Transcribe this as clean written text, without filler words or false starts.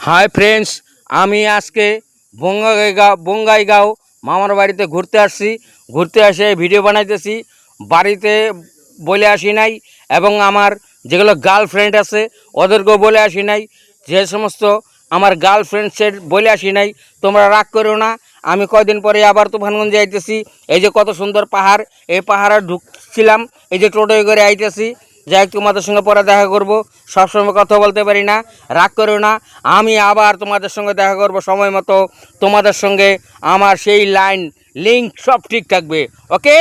Hi friends, আমি আজকে বঙ্গাইগাঁও মামার বাড়িতে ঘুরতে আসছি। ঘুরতে এসে ভিডিও বানাইতেছি। বাড়িতে বলে আসি নাই এবং আমার যেগুলো গার্লফ্রেন্ড আছে ওদেরকেও বলে আসি নাই। যে সমস্ত আমার গার্লফ্রেন্ডসের বলে আসি নাই, তোমরা রাগ করো না। আমি কয়দিন পরে আবার তুফানগঞ্জে আইতেছি। এই যে কত সুন্দর পাহাড়, এই পাহাড়ে ঢুকছিলাম, এই যে টোটোয় করে আইতেছি। যাই তোমাদের সঙ্গে পরে দেখা করব। সবসময় কথা বলতে পারি না, রাগ করো না। আমি আবার তোমাদের সঙ্গে দেখা করব সময় মতো। তোমাদের সঙ্গে আমার সেই লাইন লিঙ্ক সব ঠিক থাকবে। ওকে।